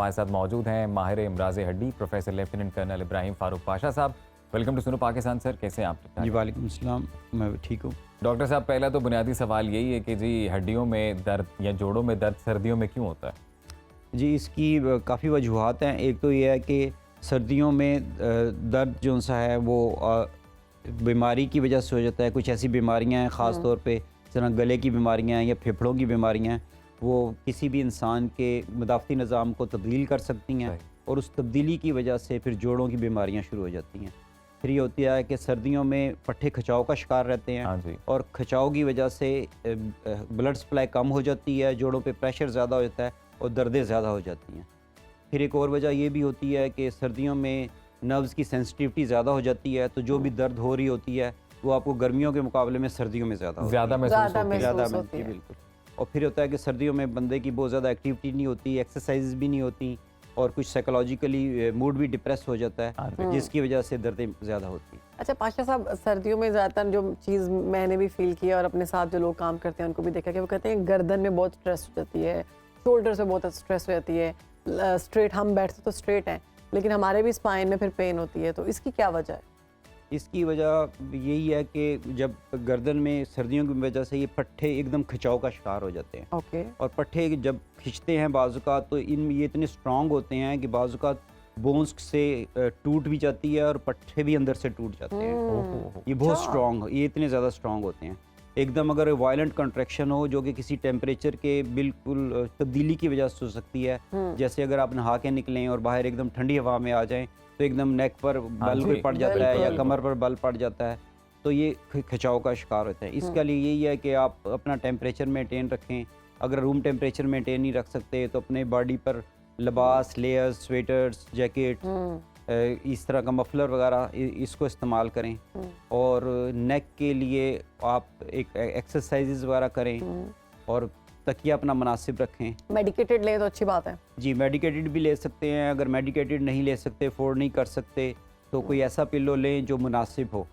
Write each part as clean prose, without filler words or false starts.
हमारे साथ मौजूद हैं माहिर इमराज हड्डी professor lieutenant colonel Ibrahim Farooq Pasha साहब। वेलकम टू सुनो पाकिस्तान सर, कैसे हैं आप? जी वालेकुम अस्सलाम, मैं ठीक हूँ। डॉक्टर साहब, पहला तो बुनियादी सवाल यही है कि जी हड्डियों में दर्द या जोड़ों में दर्द सर्दियों में क्यों होता है? जी इसकी काफ़ी वजूहात हैं। एक तो ये है कि सर्दियों में दर्द जो सा है वो बीमारी की वजह से हो जाता है। कुछ ऐसी बीमारियां हैं ख़ास तौर पे जिस तरह गले की बीमारियां हैं या फेफड़ों की बीमारियां हैं, वो किसी भी इंसान के मदाफ़ती निज़ाम को तब्दील कर सकती हैं और उस तब्दीली की वजह से फिर जोड़ों की बीमारियां शुरू हो जाती हैं। फिर ये होती है कि सर्दियों में पट्टे खिंचाव का शिकार रहते हैं और खिंचाव की वजह से ब्लड सप्लाई कम हो जाती है, जोड़ों पे प्रेशर ज़्यादा हो जाता है और दर्दें ज़्यादा हो जाती हैं। फिर एक और वजह ये भी होती है कि सर्दियों में नर्व्स की सेंसिटिविटी ज़्यादा हो जाती है, तो जो भी दर्द हो रही होती है वो आपको गर्मियों के मुकाबले में सर्दियों में ज़्यादा महसूस होती है। बिल्कुल। और फिर होता है कि सर्दियों में बंदे की बहुत ज़्यादा एक्टिविटी नहीं होती, एक्सरसाइज भी नहीं होती और कुछ साइकोलॉजिकली मूड भी डिप्रेस हो जाता है, जिसकी वजह से दर्दें ज़्यादा होती हैं। अच्छा पाशा साहब, सर्दियों में ज़्यादातर जो चीज़ मैंने भी फील किया और अपने साथ जो लोग काम करते हैं उनको भी देखा कि वो कहते हैं गर्दन में बहुत स्ट्रेस हो जाती है, शोल्डर से बहुत स्ट्रेस हो जाती है, स्ट्रेट हम बैठते तो स्ट्रेट हैं लेकिन हमारे भी स्पाइन में फिर पेन होती है, तो इसकी क्या वजह है? इसकी वजह यही है कि जब गर्दन में सर्दियों की वजह से ये पट्टे एकदम खिंचाव का शिकार हो जाते हैं और पट्टे जब खिंचते हैं बाज़-औक़ात तो इनमें ये इतने स्ट्रॉन्ग होते हैं कि बाज़-औक़ात बोन्स से टूट भी जाती है और पट्टे भी अंदर से टूट जाते हैं। ये बहुत स्ट्रॉन्ग, ये इतने ज़्यादा स्ट्रॉन्ग होते हैं। एकदम अगर वायलेंट कंट्रैक्शन हो जो कि किसी टेम्परेचर के बिल्कुल तब्दीली की वजह से हो सकती है, जैसे अगर आप नहा के निकलें और बाहर एकदम ठंडी हवा में आ जाएं तो एकदम नेक पर बल भी पड़ जाता है या कमर पर बल पड़ जाता है, तो ये खिंचाव का शिकार होता है। इसके लिए यही है कि आप अपना टेम्परेचर मेंटेन रखें। अगर रूम टेम्परेचर मेंटेन नहीं रख सकते तो अपने बॉडी पर लिबास, लेयर्स, स्वेटर्स, जैकेट, इस तरह का मफलर वगैरह इसको इस्तेमाल करें और नेक के लिए आप एक एक्सरसाइजेज वगैरह करें और तकिया अपना मुनासिब रखें। मेडिकेटेड लें तो अच्छी बात है। जी, मेडिकेटेड भी ले सकते हैं। अगर मेडिकेटेड नहीं ले सकते, अफोर्ड नहीं कर सकते, तो कोई ऐसा पिलो लें जो मुनासिब हो।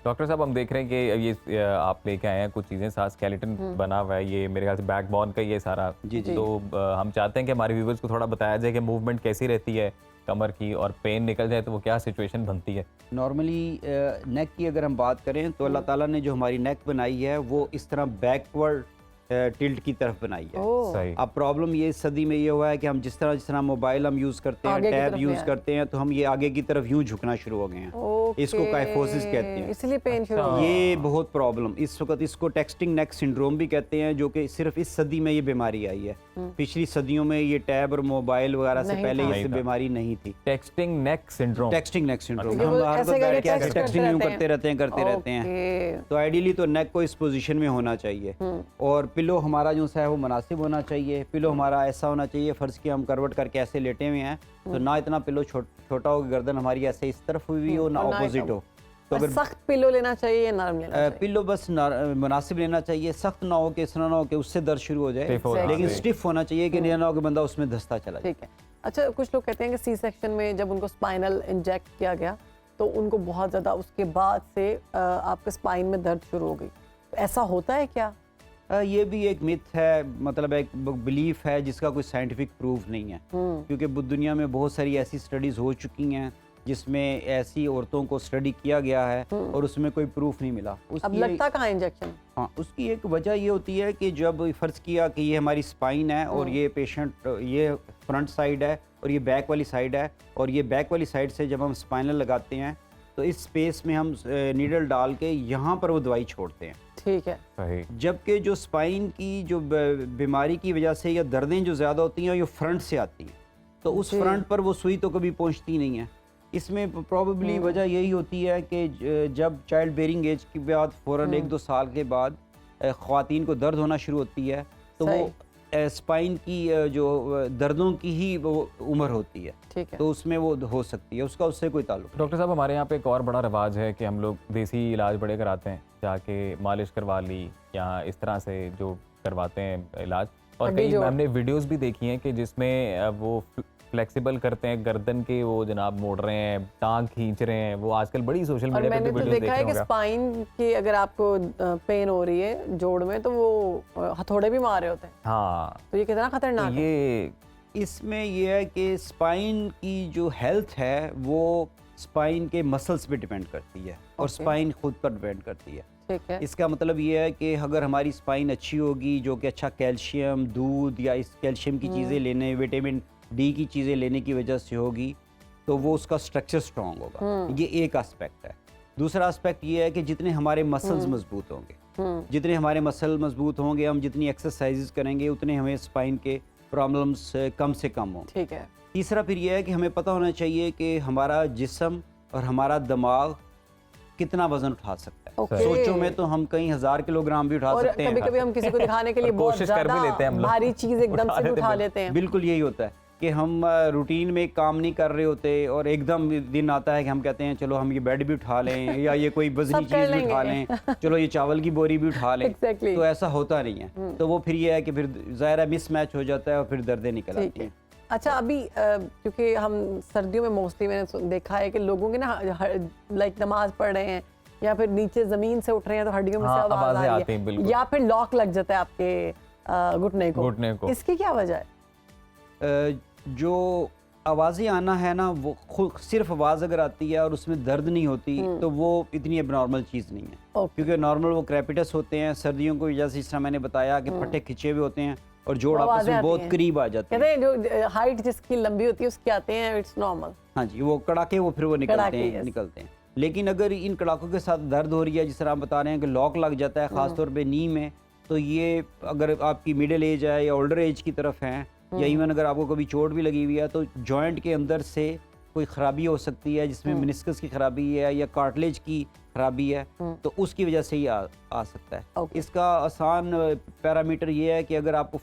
डॉक्टर साहब, हम देख रहे हैं कि ये आप लेके आए हैं कुछ चीज़ें, साथ स्केलेटन बना हुआ है, ये मेरे ख्याल से बैकबोन का ये सारा। जी। तो हम चाहते हैं कि हमारे व्यूवर्स को थोड़ा बताया जाए कि मूवमेंट कैसी रहती है कमर की, और पेन निकल जाए तो वो क्या सिचुएशन बनती है। नॉर्मली नेक की अगर हम बात करें तो अल्लाह ताला ने जो हमारी नेक बनाई है वो इस तरह बैकवर्ड टिल्ट की तरफ बनाई है। सही। अब प्रॉब्लम ये सदी में ये हुआ है कि हम जिस तरह मोबाइल हम यूज़ करते हैं, टैब यूज़ करते हैं, तो हम ये आगे की तरफ यूँ झुकना शुरू हो गए हैं। इसको काइफोसिस कहते हैं, इसलिए पेन शुरू हो। ये बहुत प्रॉब्लम इस वक्त, इसको टेक्सटिंग नेक सिंड्रोम भी कहते हैं, जो कि सिर्फ इस सदी में ये बीमारी आई है। पिछली सदियों में ये टैब और मोबाइल वगैरह से पहले ये बीमारी नहीं थी। टेक्सटिंग नेक सिंड्रोम, टेक्सटिंग नेक सिंड्रोम, हम हर वक्त बैठ के टेक्सटिंग यूं करते रहते हैं। तो आइडियली तो नेक को इस पोजीशन में होना चाहिए और पिलो हमारा जो है वो मुनासिब होना चाहिए। पिलो हमारा ऐसा होना चाहिए, फ़र्ज़ की हम करवट करके ऐसे लेटे हुए हैं तो ना इतना पिलो छोटा हो कि गर्दन हमारी ऐसे इस तरफ हुई हो, ना ऑपोजिट हो। तो अगर सख्त पिलो लेना चाहिए या नरम लेना चाहिए? पिलो बस मुनासिब लेना चाहिए, सख्त ना हो कि इस तरह ना हो कि उससे दर्द शुरू हो जाए, लेकिन स्टिफ होना चाहिए कि नहीं ना हो कि बंदा उसमें धंसता चला जाए। ठीक है। अच्छा, कुछ लोग कहते हैं कि सी सेक्शन में जब उनको स्पाइनल इंजेक्ट किया गया तो उनको बहुत ज़्यादा उसके बाद से आपके स्पाइन में दर्द शुरू हो गई, तो ऐसा होता है क्या? ये भी एक मिथ है, मतलब एक बिलीफ है जिसका कोई साइंटिफिक प्रूफ नहीं है, क्योंकि दुनिया में बहुत सारी ऐसी स्टडीज़ हो चुकी हैं जिसमें ऐसी औरतों को स्टडी किया गया है और उसमें कोई प्रूफ नहीं मिला। अब लगता कहाँ इंजेक्शन? हाँ, उसकी एक वजह ये होती है कि जब फ़र्ज़ किया कि ये हमारी स्पाइन है और ये पेशेंट, ये फ्रंट साइड है और ये बैक वाली साइड है, और ये बैक वाली साइड से जब हम स्पाइनल लगाते हैं तो इस स्पेस में हम नीडल डाल के यहाँ पर वो दवाई छोड़ते हैं। ठीक है। जबकि जो स्पाइन की जो बीमारी की वजह से या दर्दें जो ज़्यादा होती हैं ये फ्रंट से आती हैं, तो उस फ्रंट पर वो सुई तो कभी पहुंचती नहीं है। इसमें प्रोबेबली वजह यही होती है कि जब चाइल्ड बेयरिंग एज के बाद फ़ौरन 1-2 साल के बाद ख़वातीन को दर्द होना शुरू होती है, तो वो स्पाइन की जो दर्दों की ही वो उम्र होती है। ठीक है। तो उसमें वो हो सकती है, उसका उससे कोई ताल्लुक। डॉक्टर साहब, हमारे यहाँ पे एक और बड़ा रिवाज है कि हम लोग देसी इलाज बड़े कराते हैं, जाके मालिश करवा ली या इस तरह से जो करवाते हैं इलाज, और कई हमने वीडियोस भी देखी हैं कि जिसमें वो फ्लेक्सिबल करते हैं गर्दन के, वो जनाब मोड़ रहे हैं, टांग खींच रहे हैं, वो आजकल बड़ी सोशल मीडिया पे वीडियोस देख रहे हैं। देखा है कि स्पाइन की अगर आपको पेन हो रही है जोड़ में तो वो हथौड़े भी मार रहे होते हैं। हाँ, तो ये कितना खतरनाक है। ये इसमें यह है कि स्पाइन की जो हेल्थ है वो स्पाइन के मसल्स पे डिपेंड करती है और स्पाइन खुद पर डिपेंड करती है। ठीक है। इसका मतलब ये है कि अगर हमारी स्पाइन अच्छी होगी, जो कि अच्छा कैल्शियम, दूध या इस कैल्शियम की चीज़ें लेने, विटामिन डी की चीज़ें लेने की वजह से होगी, तो वो उसका स्ट्रक्चर स्ट्रांग होगा। ये एक एस्पेक्ट है। दूसरा एस्पेक्ट ये है कि जितने हमारे मसल्स मजबूत होंगे, जितने हमारे मसल मजबूत होंगे, हम जितनी एक्सरसाइजेस करेंगे उतने हमें स्पाइन के प्रॉब्लम्स कम से कम होंगे। ठीक है। तीसरा फिर यह है कि हमें पता होना चाहिए कि हमारा जिस्म और हमारा दिमाग कितना वजन उठा सकता है। सोचो में तो हम कई हजार किलोग्राम भी उठा सकते हैं। कभी-कभी हम किसी को दिखाने के लिए बहुत ज़्यादा भारी चीज़ एकदम से उठा लेते हैं। बिल्कुल यही होता है कि हम रूटीन में काम नहीं कर रहे होते और एकदम दिन आता है कि हम कहते हैं चलो हम ये बेड भी उठा लें या ये कोई वजनी चीज़ भी उठा लें, चलो ये चावल की बोरी भी उठा लें। तो ऐसा होता नहीं है। तो वो फिर ये है कि फिर ज़ाहिर है मिसमैच हो जाता है और फिर दर्दें निकल आती हैं। अच्छा, अभी क्योंकि हम सर्दियों में मोस्टली मैंने देखा है कि लोगों के ना लाइक नमाज पढ़ रहे हैं या फिर नीचे ज़मीन से उठ रहे हैं तो हड्डियों में से आवाज़ आ रही है या फिर लॉक लग जाता है आपके घुटने को। इसकी क्या वजह है? जो आवाज़ें आना है ना, वो खुद सिर्फ आवाज़ अगर आती है और उसमें दर्द नहीं होती तो वो इतनी एबनॉर्मल चीज़ नहीं है। क्योंकि नॉर्मल वो क्रेपिटस होते हैं सर्दियों को, जैसे जिस तरह मैंने बताया कि फट्टे खिंचे हुए होते हैं और जोड़ आपस में बहुत करीब आ जाते हैं। कहते हैं जो हाइट जिसकी लंबी होती है उसके आते हैं, इट्स नॉर्मल। हाँ जी, वो कड़ाके वो फिर वो निकलते हैं। लेकिन अगर इन कड़ाकों के साथ दर्द हो रही है, जिस तरह आप बता रहे हैं कि लॉक लग जाता है ख़ासतौर पे नी में, तो ये अगर आपकी मिडिल एज है या ओल्डर एज की तरफ है या इवन अगर आपको कभी चोट भी लगी हुई है तो जॉइंट के अंदर से कोई ख़राबी हो सकती है, जिसमें मेनिस्कस की ख़राबी है या कार्टिलेज की ख़राबी है, तो उसकी वजह से ही आ सकता है। इसका आसान पैरामीटर ये है कि अगर आपको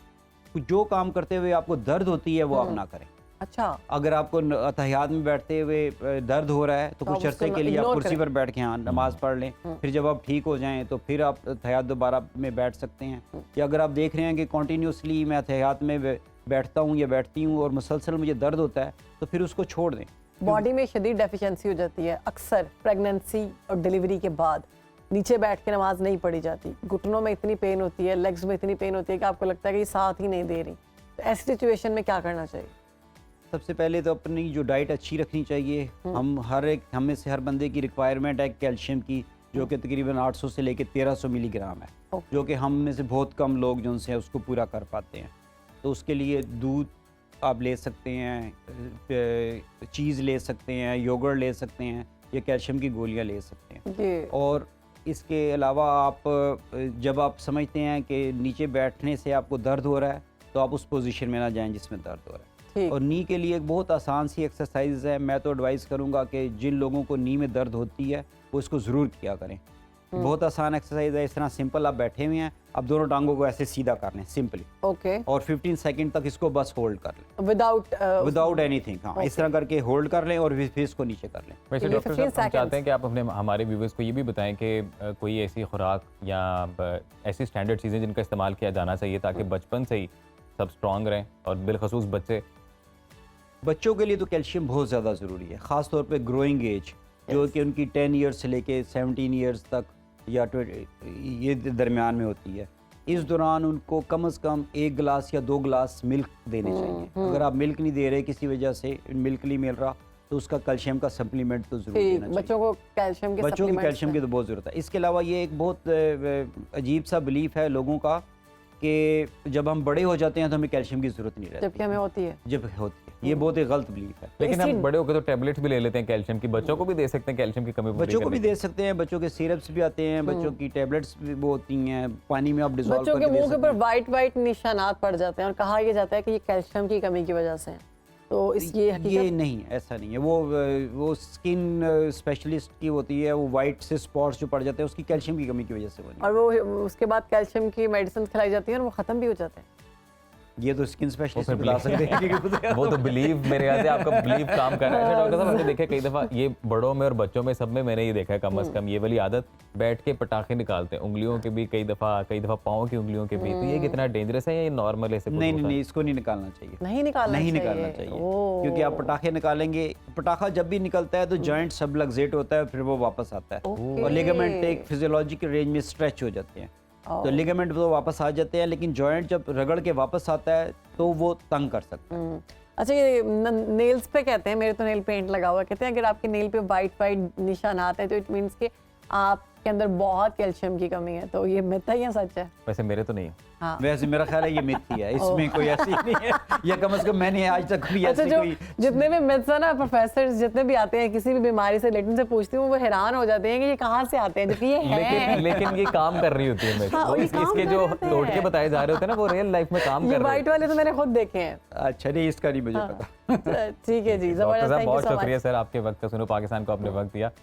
जो काम करते हुए आपको दर्द होती है वो आप ना करें। अच्छा, अगर आपको तहियात में बैठते हुए दर्द हो रहा है तो कुछ अरसे के लिए आप कुर्सी पर बैठ के हाँ नमाज पढ़ लें, फिर जब आप ठीक हो जाएं तो फिर आप तहियात दोबारा में बैठ सकते हैं। या अगर आप देख रहे हैं कि कॉन्टीन्यूसली मैं तहियात में बैठता हूँ या बैठती हूँ और मुसलसल मुझे दर्द होता है तो फिर उसको छोड़ दें। बॉडी में शदीद डेफिशिएंसी हो जाती है, अक्सर प्रेगनेंसी और डिलीवरी के बाद नीचे बैठ के नमाज नहीं पढ़ी जाती, घुटनों में इतनी पेन होती है, लेग्स में इतनी पेन होती है कि आपको लगता है कि ये साथ ही नहीं दे रही। तो ऐसी सिचुएशन में क्या करना चाहिए? सबसे पहले तो अपनी जो डाइट अच्छी रखनी चाहिए। हम में से हर बंदे की रिक्वायरमेंट है कैल्शियम की, जो कि तकरीबन 800 से लेकर 1300 मिलीग्राम है, जो कि हम में से बहुत कम लोग जो उनसे उसको पूरा कर पाते हैं। तो उसके लिए दूध आप ले सकते हैं, चीज़ ले सकते हैं, योगर्ट ले सकते हैं, या कैल्शियम की गोलियां ले सकते हैं। और इसके अलावा आप जब आप समझते हैं कि नीचे बैठने से आपको दर्द हो रहा है तो आप उस पोजीशन में ना जाएं जिसमें दर्द हो रहा है। और नी के लिए एक बहुत आसान सी एक्सरसाइज है। मैं तो एडवाइस करूंगा कि जिन लोगों को नी में दर्द होती है वो इसको ज़रूर किया करें। बहुत आसान एक्सरसाइज है। इस तरह सिंपल आप बैठे हुए हैं, आप दोनों टांगों को ऐसे सीधा कर लें सिंपली, और 15 सेकंड तक इसको बस होल्ड कर लें विदाउट एनीथिंग। हाँ, इस तरह करके होल्ड कर लें और फिर इसको नीचे कर लें। वैसे डॉक्टर साहब, हम चाहते हैं कि आप अपने हमारे व्यूअर्स को ये भी बताएं कि कोई ऐसी खुराक या ऐसी स्टैंडर्ड चीज़ें जिनका इस्तेमाल किया जाना चाहिए ताकि बचपन से ही सब स्ट्रॉन्ग रहें, और बिलखसूस बच्चों के लिए तो कैल्शियम बहुत ज़्यादा ज़रूरी है, ख़ास तौर पे ग्रोइंग एज, जो कि उनकी 10 ईयर्स से लेके 17 ईयर्स तक या 20 ये दरमियान में होती है। इस दौरान उनको कम से कम 1 गिलास या 2 गिलास मिल्क देने चाहिए। अगर आप मिल्क नहीं दे रहे, किसी वजह से मिल्क नहीं मिल रहा, तो उसका कैल्शियम का सप्लीमेंट तो जरूर देना चाहिए। बच्चों को कैल्शियम की तो बहुत ज़रूरत है। इसके अलावा ये एक बहुत अजीब सा बिलीफ है लोगों का कि जब हम बड़े हो जाते हैं तो हमें कैल्शियम की जरूरत नहीं रहती, जबकि हमें होती है। ये बहुत ही गलत बिलीफ है। लेकिन हम बड़े होकर तो टैबलेट्स भी ले लेते हैं कैल्शियम की। बच्चों को भी दे सकते हैं कैल्शियम की कमी? बच्चों को भी दे सकते हैं, बच्चों के सिरप्स भी आते हैं, बच्चों की टैबलेट्स भी वो होती हैं, पानी में आप डिसॉल्व करके बच्चों के मुंह के ऊपर वाइट निशानात पड़ जाते हैं और कहा यह जाता है कि ये कैल्शियम की कमी की वजह से है। तो ये नहीं, ऐसा नहीं है। वो स्किन स्पेशलिस्ट की होती है, वो वाइट से स्पॉट्स जो पड़ जाते हैं उसकी कैल्शियम की कमी की वजह से और वो उसके बाद कैल्शियम की मेडिसिन खिलाई जाती है और वो खत्म भी हो जाते हैं। ये तो स्किन स्पेशलिस्ट बता सकते हैं। वो तो बिलीव, मेरे ख्याल से आपका बिलीव काम कर रहा है। डॉक्टर साहब, मैंने देखा कई दफ़ा ये बड़ों में और बच्चों में सब में मैंने ये देखा है कम से कम ये वाली आदत, बैठ के पटाखे निकालते हैं, उंगलियों के भी, कई दफ़ा पाँव की उंगलियों के भी। तो ये कितना डेंजरस है या ये नॉर्मल है? नहीं, इसको नहीं निकालना चाहिए। नहीं निकालना चाहिए क्योंकि आप पटाखे निकालेंगे, पटाखा जब भी निकलता है तो जॉइंट सब लग्जेट होता है, फिर वो वापस आता है और लिगामेंट एक फिजियोलॉजिकल रेंज में स्ट्रेच हो जाते हैं। तो लिगामेंट तो वापस आ जाते हैं, लेकिन जॉइंट जब रगड़ के वापस आता है तो वो तंग कर सकता है। अच्छा, ये नेल्स पे कहते हैं, मेरे तो नेल पेंट लगा हुआ, कहते हैं अगर आपके नेल पे वाइट निशान आते हैं तो इट मीन्स कि आपके अंदर बहुत कैल्शियम की कमी है। तो ये मिथ है या सच है? वैसे मेरे तो नहीं है। हाँ। वैसे मेरा ख्याल है ये मिथ ही है, इसमें कोई ऐसी नहीं है, या कम से कम मैंने आज तक भी अच्छा, ऐसी जो कोई जितने भी मिथ्स है ना, प्रोफेसर जितने भी आते हैं किसी भी बीमारी से रिलेटेड से पूछती हूँ, वो हैरान हो जाते हैं कि ये कहाँ से आते हैं, जबकि ये है। लेकिन ये काम कर रही होती है मेरे। हाँ, ये काम इसके कर जो रहे होते तोड़ के हैं। बताए जा रहे होते हैं ना, वो रियल लाइफ में काम ये कर रहे वाइट वाले तो मैंने खुद देखे हैं। अच्छा नहीं, इसका नहीं मुझे पता। ठीक है जी, हैं। डॉक्टर जबरदस्त, साहब थैंक यू बहुत सो मच। शुक्रिया सर आपके वक्त का, सुनो पाकिस्तान को आपने वक्त दिया।